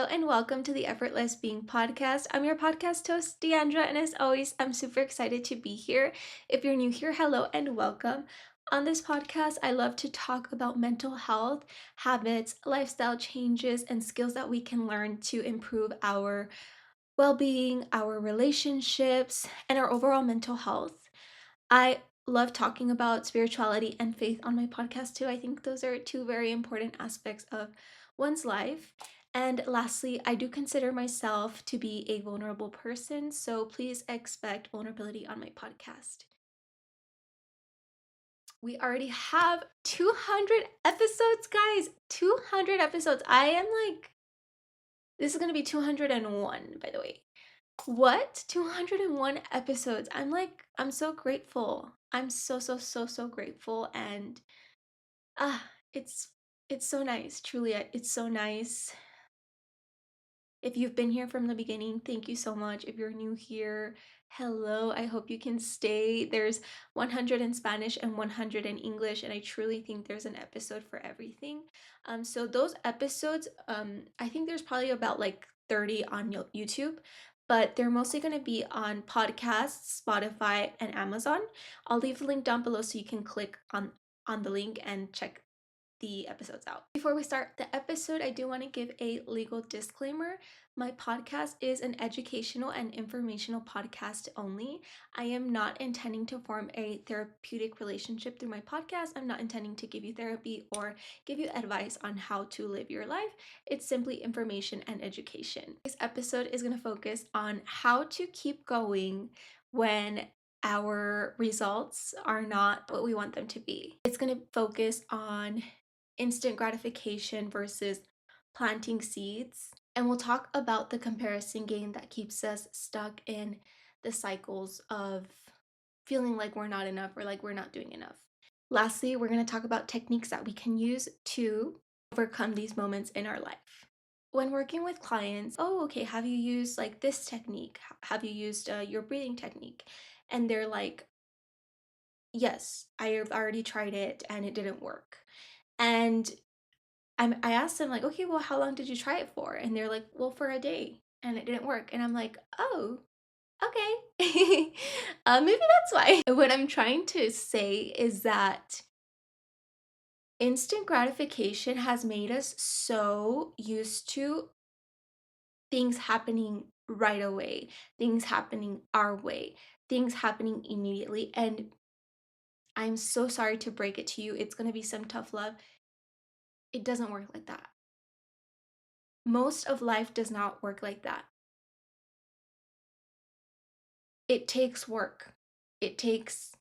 hello, and welcome to the Effortless Being podcast. I'm your podcast host, Deandra, and as always, I'm super excited to be here. If you're new here, hello and welcome. On this podcast, I love to talk about mental health, habits, lifestyle changes, and skills that we can learn to improve our well being, our relationships, and our overall mental health. I love talking about spirituality and faith on my podcast too. I think those are two very important aspects of one's life. And lastly, I do consider myself to be a vulnerable person, so please expect vulnerability on my podcast. We already have 200 episodes, guys. 200 episodes. I am like, this is going to be 201, by the way. What? 201 episodes. I'm so grateful. I'm so grateful and ah, it's so nice. Truly, it's so nice. If you've been here from the beginning, thank you so much. If you're new here, hello. I hope you can stay. There's 100 in Spanish and 100 in English, and I truly think there's an episode for everything. So those episodes, I think there's probably about like 30 on YouTube, but they're mostly going to be on podcasts, Spotify, and Amazon. I'll leave the link down below so you can click on the link and check the episodes out. Before we start the episode, I do want to give a legal disclaimer. My podcast is an educational and informational podcast only. I am not intending to form a therapeutic relationship through my podcast. I'm not intending to give you therapy or give you advice on how to live your life. It's simply information and education. This episode is going to focus on how to keep going when our results are not what we want them to be. It's going to focus on instant gratification versus planting seeds. And we'll talk about the comparison game that keeps us stuck in the cycles of feeling like we're not enough or like we're not doing enough. Lastly, we're going to talk about techniques that we can use to overcome these moments in our life. When working with clients, oh, okay, have you used like this technique? Have you used your breathing technique? And they're like, yes, I've already tried it and it didn't work. And I asked them like, okay, well, how long did you try it for? And they're like, well, for a day, and it didn't work. And I'm like, oh, okay, maybe that's why. What I'm trying to say is that instant gratification has made us so used to things happening right away, things happening our way, things happening immediately. And I'm so sorry to break it to you. It's going to be some tough love. It doesn't work like that. Most of life does not work like that. It takes work. It takes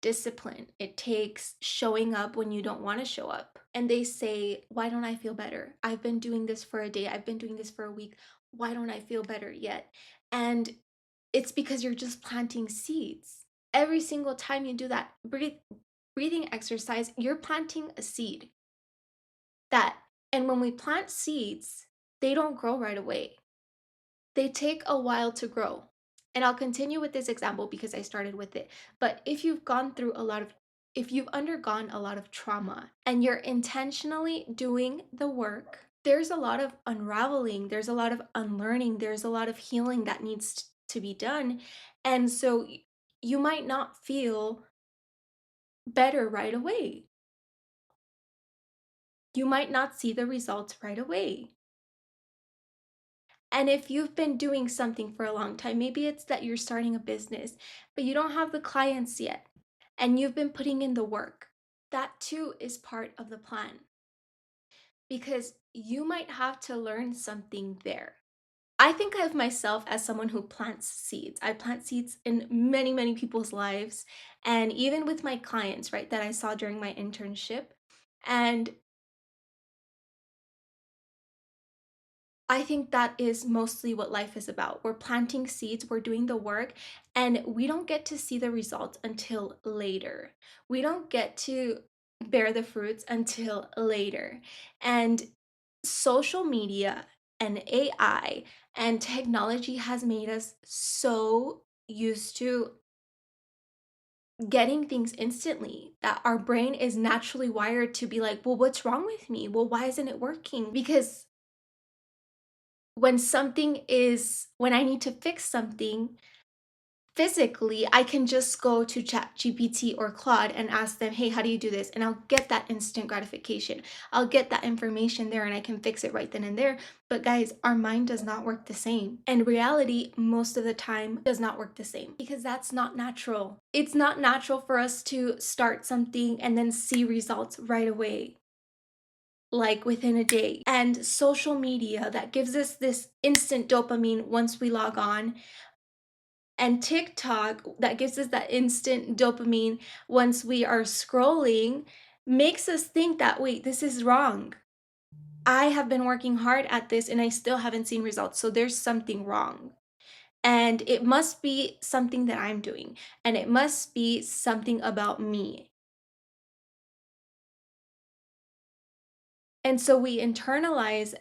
discipline. It takes showing up when you don't want to show up. And they say, why don't I feel better? I've been doing this for a day. I've been doing this for a week. Why don't I feel better yet? And it's because you're just planting seeds. Every single time you do that breathing exercise, you're planting a seed. That, and when we plant seeds, they don't grow right away. They take a while to grow. And I'll continue with this example because I started with it. But if you've undergone a lot of trauma and you're intentionally doing the work, there's a lot of unraveling, there's a lot of unlearning, there's a lot of healing that needs to be done. And so you might not feel better right away. You might not see the results right away. And if you've been doing something for a long time, maybe it's that you're starting a business, but you don't have the clients yet, and you've been putting in the work. That too is part of the plan because you might have to learn something there. I think of myself as someone who plants seeds. I plant seeds in many people's lives, and even with my clients, right, that I saw during my internship. And I think that is mostly what life is about. We're planting seeds, we're doing the work, and we don't get to see the results until later. We don't get to bear the fruits until later. And social media and AI and technology has made us so used to getting things instantly that our brain is naturally wired to be like, well, what's wrong with me? Well, why isn't it working? Because when I need to fix something physically, I can just go to ChatGPT or Claude and ask them, hey, how do you do this? And I'll get that instant gratification. I'll get that information there and I can fix it right then and there. But guys, our mind does not work the same. And reality, most of the time, does not work the same because that's not natural. It's not natural for us to start something and then see results right away, like within a day. And social media that gives us this instant dopamine once we log on, and TikTok that gives us that instant dopamine once we are scrolling makes us think that, wait, this is wrong. I have been working hard at this and I still haven't seen results. So there's something wrong. And it must be something that I'm doing, and it must be something about me. And so we internalize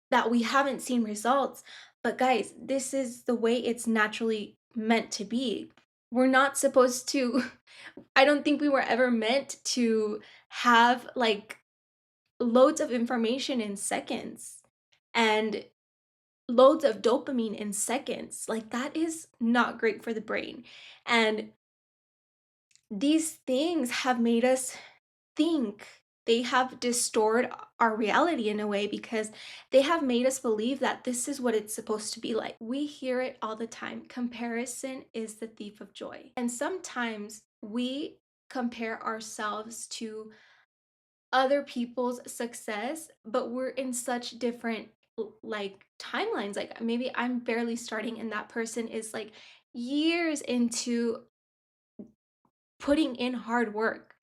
that we haven't seen results. But guys, this is the way it's naturally meant to be. We're not supposed to, I don't think we were ever meant to have like loads of information in seconds and loads of dopamine in seconds. Like, that is not great for the brain. And these things have made us think, they have distorted our reality in a way because they have made us believe that this is what it's supposed to be like. We hear it all the time. Comparison is the thief of joy. And sometimes we compare ourselves to other people's success, but we're in such different like timelines. Like maybe I'm barely starting and that person is like years into putting in hard work,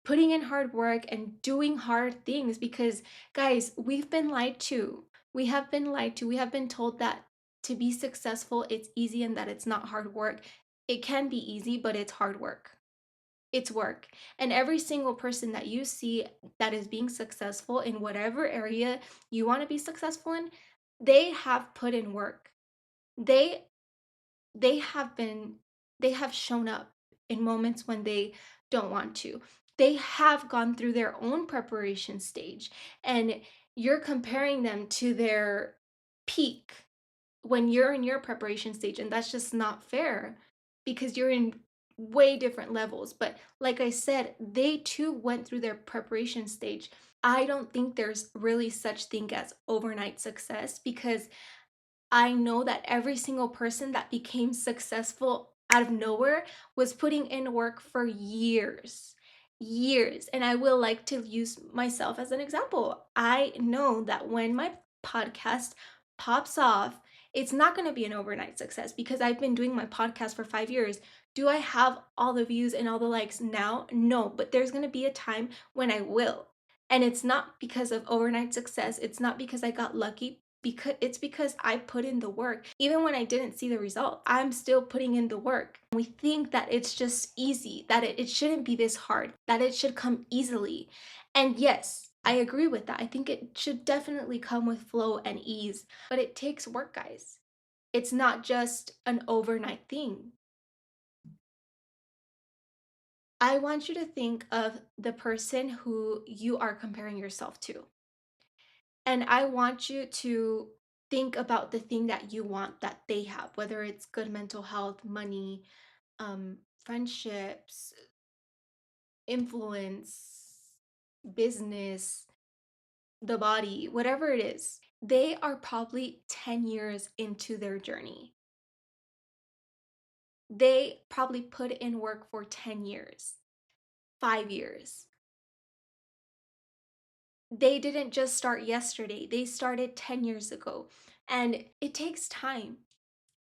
and doing hard things because, guys, we've been lied to. We have been lied to. We have been told that to be successful, it's easy and that it's not hard work. It can be easy, but it's hard work. It's work. And every single person that you see that is being successful in whatever area you want to be successful in, they have put in work. They they have been they have shown up in moments when they don't want to. They have gone through their own preparation stage, and you're comparing them to their peak when you're in your preparation stage, and that's just not fair because you're in way different levels. But like I said, they too went through their preparation stage. I don't think there's really such thing as overnight success because I know that every single person that became successful out of nowhere was putting in work for years. Years. And I will like to use myself as an example. I know that when my podcast pops off, it's not going to be an overnight success because I've been doing my podcast for 5 years. Do I have all the views and all the likes now? No, but there's going to be a time when I will. And it's not because of overnight success. It's not because I got lucky, because I put in the work. Even when I didn't see the result, I'm still putting in the work. We think that it's just easy, that it shouldn't be this hard, that it should come easily. And yes, I agree with that. I think it should definitely come with flow and ease, but it takes work, guys. It's not just an overnight thing. I want you to think of the person who you are comparing yourself to. And I want you to think about the thing that you want that they have, whether it's good mental health, money, friendships, influence, business, the body, whatever it is. They are probably 10 years into their journey. They probably put in work for 10 years, 5 years. They didn't just start yesterday, they started 10 years ago. And it takes time.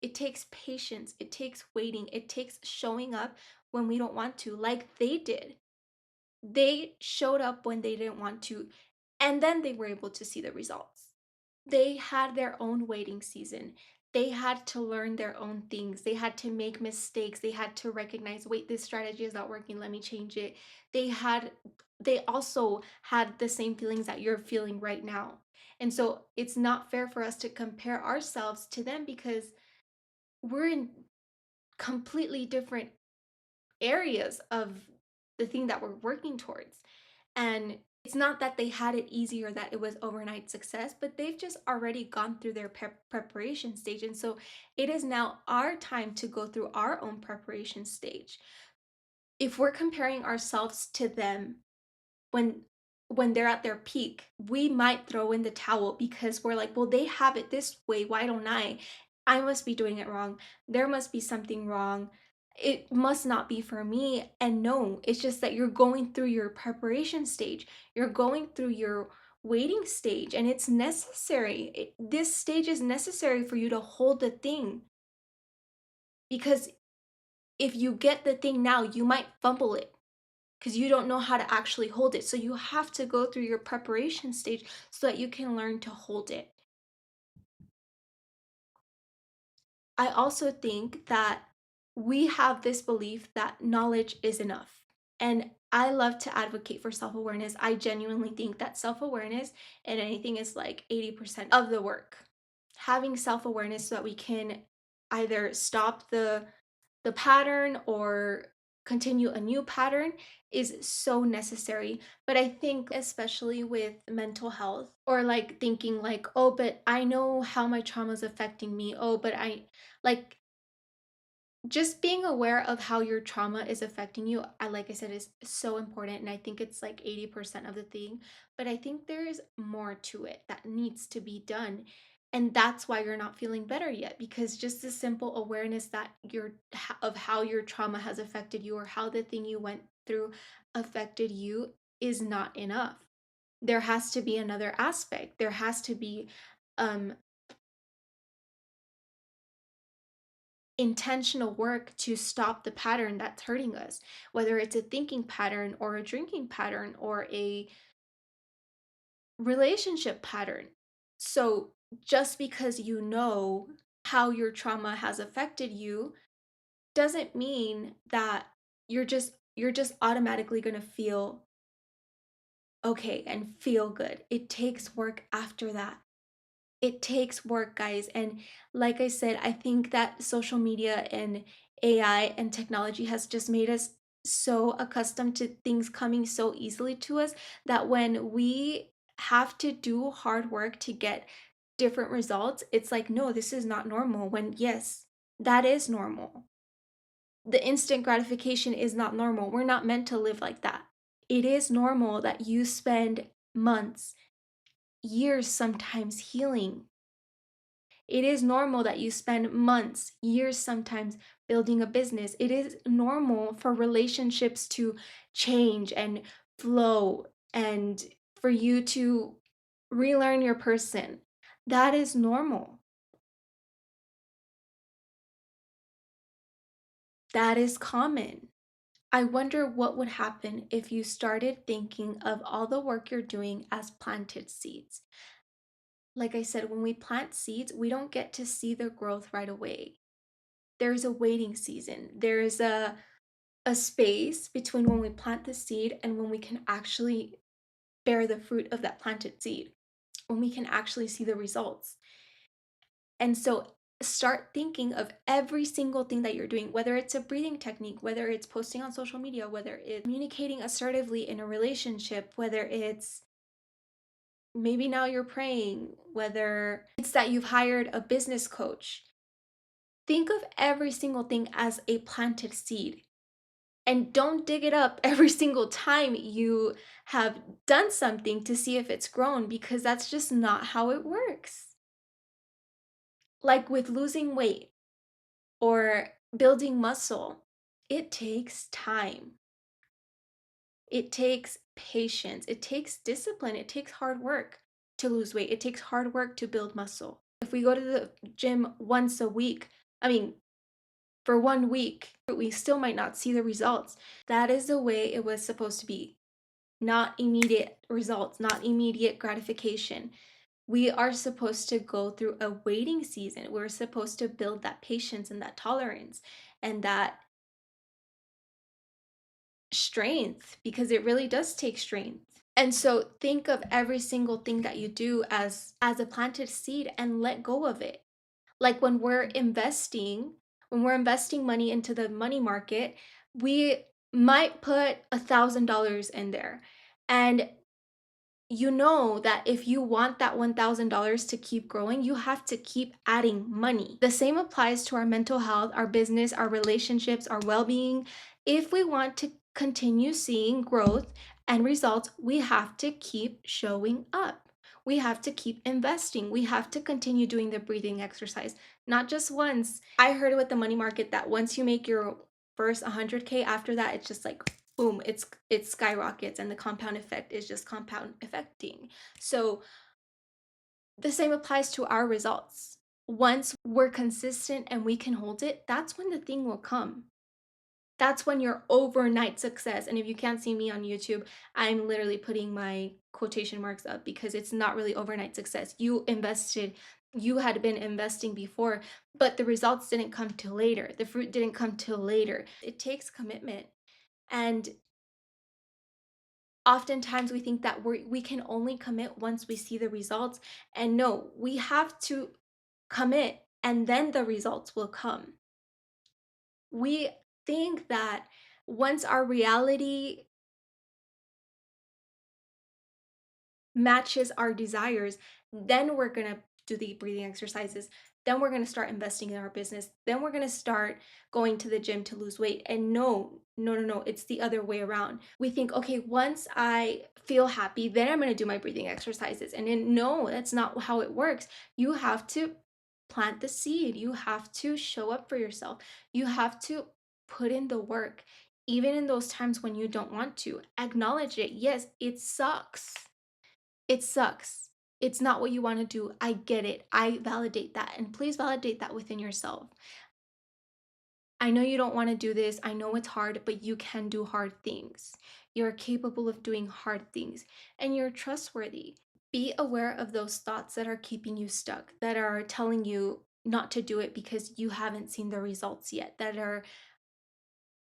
It takes patience, it takes waiting, it takes showing up when we don't want to, like they did. They showed up when they didn't want to, and then they were able to see the results. They had their own waiting season. They had to learn their own things. They had to make mistakes. They had to recognize, wait, this strategy is not working, let me change it. They also had the same feelings that you're feeling right now. And so it's not fair for us to compare ourselves to them because we're in completely different areas of the thing that we're working towards. And It's not that they had it easy or that it was overnight success, but they've just already gone through their preparation stage. And so it is now our time to go through our own preparation stage. If we're comparing ourselves to them, when they're at their peak, we might throw in the towel because we're like, "Well, they have it this way, why don't I? I must be doing it wrong. There must be something wrong. It must not be for me." And no, it's just that you're going through your preparation stage. You're going through your waiting stage, and it's necessary. This stage is necessary for you to hold the thing, because if you get the thing now, you might fumble it because you don't know how to actually hold it. So you have to go through your preparation stage so that you can learn to hold it. I also think that we have this belief that knowledge is enough. And I love to advocate for self awareness. I genuinely think that self awareness and anything is like 80% of the work. Having self awareness so that we can either stop the pattern or continue a new pattern is so necessary. But I think especially with mental health, or like thinking like, oh, but I know how my trauma is affecting me. Oh, but I like just being aware of how your trauma is affecting you, I like I said, is so important. And I think it's like 80% of the thing. But I think there's more to it that needs to be done. And that's why you're not feeling better yet, because just the simple awareness that of how your trauma has affected you, or how the thing you went through affected you, is not enough. There has to be another aspect. There has to be um intentional work to stop the pattern that's hurting us, whether it's a thinking pattern or a drinking pattern or a relationship pattern. So, just because you know how your trauma has affected you doesn't mean that you're just automatically going to feel okay and feel good. It takes work after that. It takes work, guys. And like I said, I think that social media and AI and technology has just made us so accustomed to things coming so easily to us that when we have to do hard work to get different results, it's like, no, this is not normal. When, yes, that is normal. The instant gratification is not normal. We're not meant to live like that. It is normal that you spend months, years sometimes healing. It is normal that you spend months, years sometimes building a business. It is normal for relationships to change and flow, and for you to relearn your person. That is normal. That is common. I wonder what would happen if you started thinking of all the work you're doing as planted seeds. Like I said, when we plant seeds, we don't get to see their growth right away. There's a waiting season. There's a space between when we plant the seed and when we can actually bear the fruit of that planted seed, when we can actually see the results. And so start thinking of every single thing that you're doing, whether it's a breathing technique, whether it's posting on social media, whether it's communicating assertively in a relationship, whether it's maybe now you're praying, whether it's that you've hired a business coach. Think of every single thing as a planted seed. And don't dig it up every single time you have done something to see if it's grown, because that's just not how it works. Like with losing weight or building muscle, it takes time. It takes patience. It takes discipline. It takes hard work to lose weight. It takes hard work to build muscle. If we go to the gym once a week, I mean, for 1 week, we still might not see the results. That is the way it was supposed to be. Not immediate results, not immediate gratification. We are supposed to go through a waiting season. We're supposed to build that patience and that tolerance and that strength, because it really does take strength. And so think of every single thing that you do as a planted seed and let go of it. Like when we're investing money into the money market, we might put $1,000 in there. And you know that if you want that $1,000 to keep growing, you have to keep adding money. The same applies to our mental health, our business, our relationships, our well being. If we want to continue seeing growth and results, we have to keep showing up. We have to keep investing. We have to continue doing the breathing exercise, not just once. I heard with the money market that once you make your first 100K, after that, it's just like boom, it skyrockets, and the compound effect is just compound effecting. So the same applies to our results. Once we're consistent and we can hold it, that's when the thing will come. That's when your overnight success. And if you can't see me on YouTube, I'm literally putting my quotation marks up because it's not really overnight success. You invested, you had been investing before, but the results didn't come till later. The fruit didn't come till later. It takes commitment. And oftentimes we think that we can only commit once we see the results. And no, we have to commit and then the results will come. We think that once our reality matches our desires, then we're going to do the breathing exercises. Then we're going to start investing in our business. Then we're going to start going to the gym to lose weight. And no, no, no, no, it's the other way around. We think, okay, once I feel happy, then I'm going to do my breathing exercises. And then, no, that's not how it works. You have to plant the seed. You have to show up for yourself. You have to put in the work. Even in those times when you don't want to, acknowledge it. Yes, it sucks. It sucks. It's not what you want to do. I get it. I validate that. And please validate that within yourself. I know you don't want to do this. I know it's hard, but you can do hard things. You're capable of doing hard things and you're trustworthy. Be aware of those thoughts that are keeping you stuck, that are telling you not to do it because you haven't seen the results yet, that are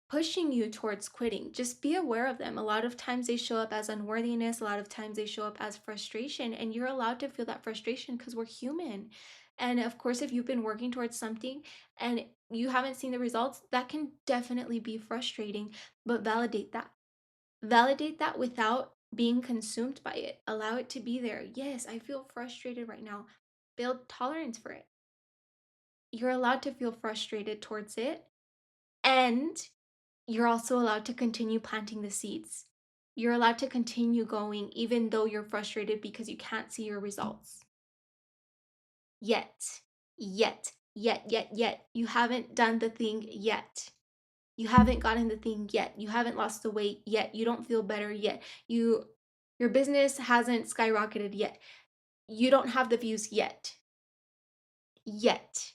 pushing you towards quitting. Just be aware of them. A lot of times they show up as unworthiness, a lot of times they show up as frustration, and you're allowed to feel that frustration because we're human. And of course, if you've been working towards something and you haven't seen the results, that can definitely be frustrating, but validate that. Validate that without being consumed by it. Allow it to be there. Yes, I feel frustrated right now. Build tolerance for it. You're allowed to feel frustrated towards it. And you're also allowed to continue planting the seeds. You're allowed to continue going even though you're frustrated because you can't see your results. Yet, yet. You haven't done the thing yet. You haven't gotten the thing yet. You haven't lost the weight yet. You don't feel better yet. Your business hasn't skyrocketed yet. You don't have the views yet. Yet.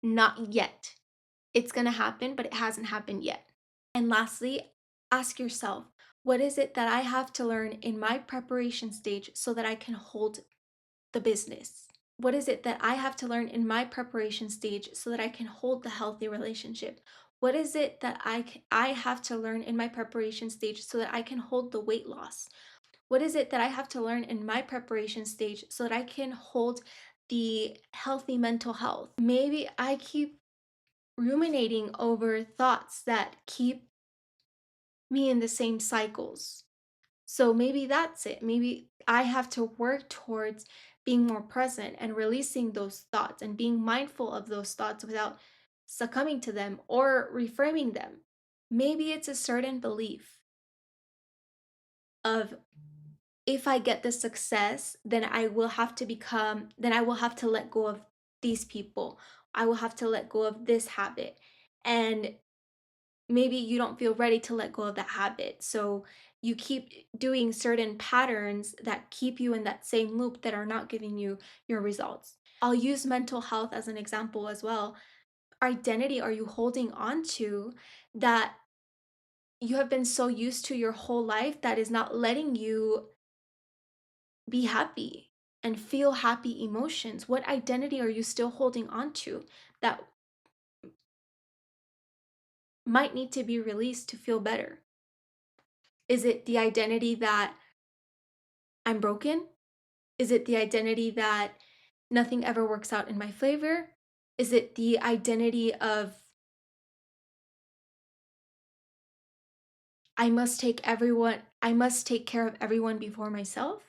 Not yet. It's going to happen, but it hasn't happened yet. And lastly, ask yourself, what is it that I have to learn in my preparation stage so that I can hold the business? What is it that I have to learn in my preparation stage so that I can hold the healthy relationship? What is it that I have to learn in my preparation stage so that I can hold the weight loss? What is it that I have to learn in my preparation stage so that I can hold the healthy mental health? Maybe I keep ruminating over thoughts that keep me in the same cycles. So maybe that's it. Maybe I have to work towards being more present and releasing those thoughts and being mindful of those thoughts without succumbing to them or reframing them. Maybe it's a certain belief of if I get the success, then I will have to let go of these people. I will have to let go of this habit. And maybe you don't feel ready to let go of that habit. So you keep doing certain patterns that keep you in that same loop that are not giving you your results. I'll use mental health as an example as well. Identity are you holding on to that you have been so used to your whole life that is not letting you be happy and feel happy emotions? What identity are you still holding on to that might need to be released to feel better? Is it the identity that I'm broken? Is it the identity that nothing ever works out in my favor? Is it the identity of I must take care of everyone before myself?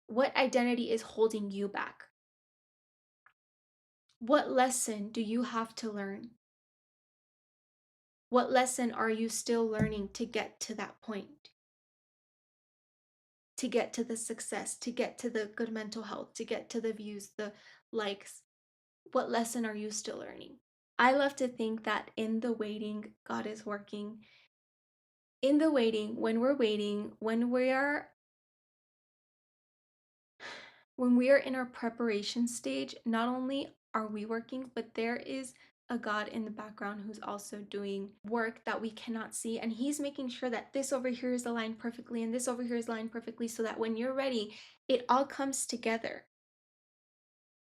What identity is holding you back? What lesson do you have to learn? What lesson are you still learning to get to that point? To get to the success, to get to the good mental health, to get to the views, the likes? What lesson are you still learning? I love to think that in the waiting, God is working. In the waiting, when we are in our preparation stage, not only are we working, but there is a God in the background who's also doing work that we cannot see. And He's making sure that this over here is aligned perfectly and this over here is aligned perfectly so that when you're ready, it all comes together.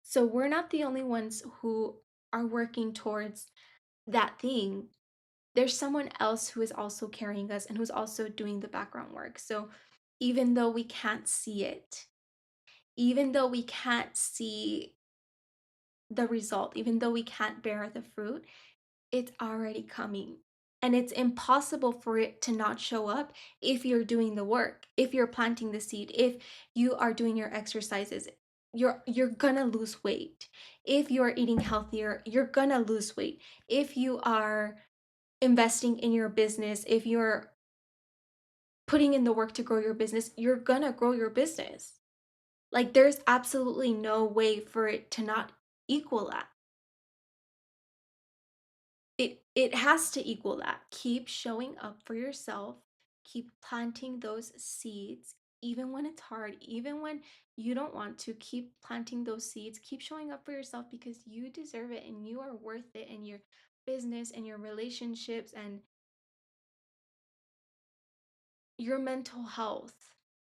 So we're not the only ones who are working towards that thing. There's someone else who is also carrying us and who's also doing the background work. So even though we can't see it, even though we can't see the result, even though we can't bear the fruit, it's already coming. And it's impossible for it to not show up if you're doing the work, if you're planting the seed, if you are doing your exercises. You're gonna lose weight. If you're eating healthier, you're gonna lose weight. If you are investing in your business, if you're putting in the work to grow your business, you're gonna grow your business. Like there's absolutely no way for it to not equal that. It has to equal that. Keep showing up for yourself. Keep planting those seeds even when it's hard, even when you don't want to. Keep planting those seeds. Keep showing up for yourself because you deserve it and you are worth it in your business and your relationships and your mental health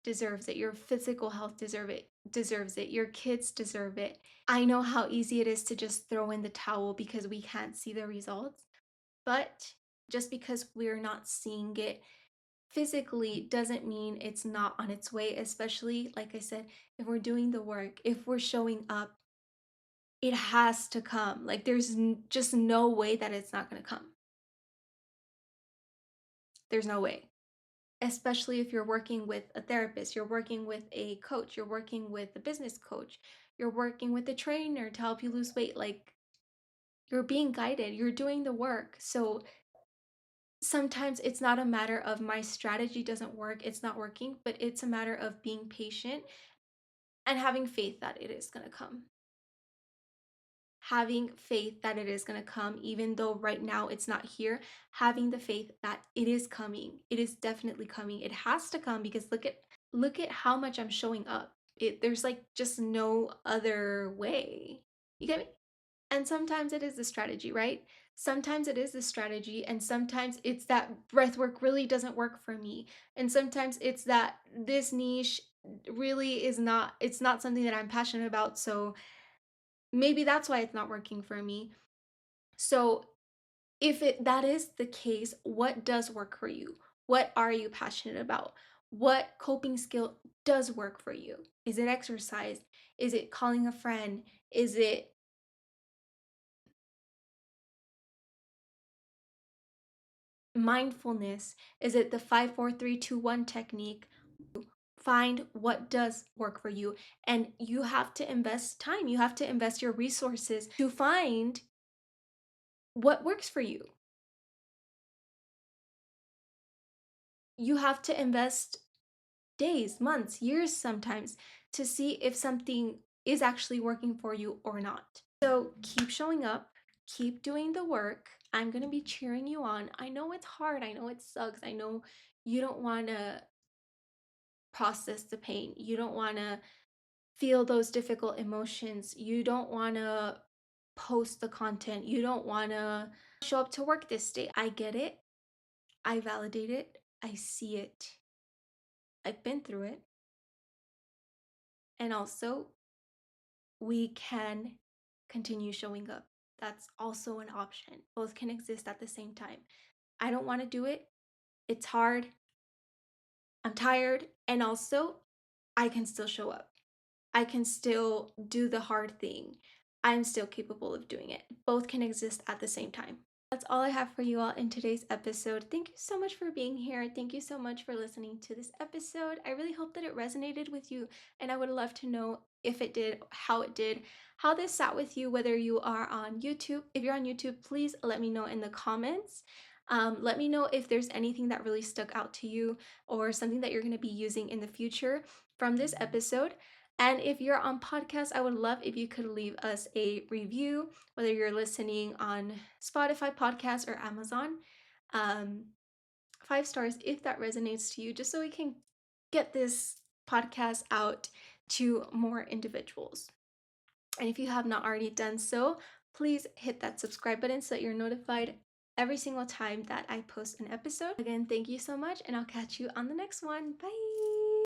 deserves it. Your physical health deserves it. Your kids deserve it. I know how easy it is to just throw in the towel because we can't see the results. But just because we're not seeing it physically doesn't mean it's not on its way, especially, like I said, if we're doing the work, if we're showing up, it has to come. Like, there's just no way that it's not going to come. There's no way. Especially if you're working with a therapist, you're working with a coach, you're working with a business coach, you're working with a trainer to help you lose weight. Like, you're being guided, you're doing the work. So, sometimes it's not a matter of my strategy doesn't work, it's not working, but it's a matter of being patient and having faith that it is going to come. Having faith that it is going to come, even though right now it's not here, having the faith that it is coming. It is definitely coming. It has to come because look at how much I'm showing up. There's like just no other way. You get me? And sometimes it is the strategy, right? Sometimes it is the strategy, and sometimes it's that breath work really doesn't work for me. And sometimes it's that this niche really is not, it's not something that I'm passionate about. So maybe that's why it's not working for me. So if that is the case, what does work for you? What are you passionate about? What coping skill does work for you? Is it exercise? Is it calling a friend? Is it mindfulness? Is it the 5 4 3 2 1 technique? Find what does work for you. And you have to invest time. You have to invest your resources to find what works for you. You have to invest days, months, years sometimes to see if something is actually working for you or not. So keep showing up, keep doing the work. I'm going to be cheering you on. I know it's hard. I know it sucks. I know you don't want to process the pain. You don't want to feel those difficult emotions. You don't want to post the content. You don't want to show up to work this day. I get it. I validate it. I see it. I've been through it. And also, we can continue showing up. That's also an option. Both can exist at the same time. I don't want to do it. It's hard. I'm tired. And also, I can still show up. I can still do the hard thing. I'm still capable of doing it. Both can exist at the same time. That's all I have for you all in today's episode. Thank you so much for being here. Thank you so much for listening to this episode. I really hope that it resonated with you, and I would love to know if it did, how this sat with you, whether you are on YouTube. If you're on YouTube, please let me know in the comments. Let me know if there's anything that really stuck out to you or something that you're going to be using in the future from this episode. And if you're on podcast, I would love if you could leave us a review, whether you're listening on Spotify podcast or Amazon. Um, 5 stars if that resonates to you, just so we can get this podcast out to more individuals. And if you have not already done so, please hit that subscribe button so that you're notified every single time that I post an episode. Again, thank you so much, and I'll catch you on the next one. Bye.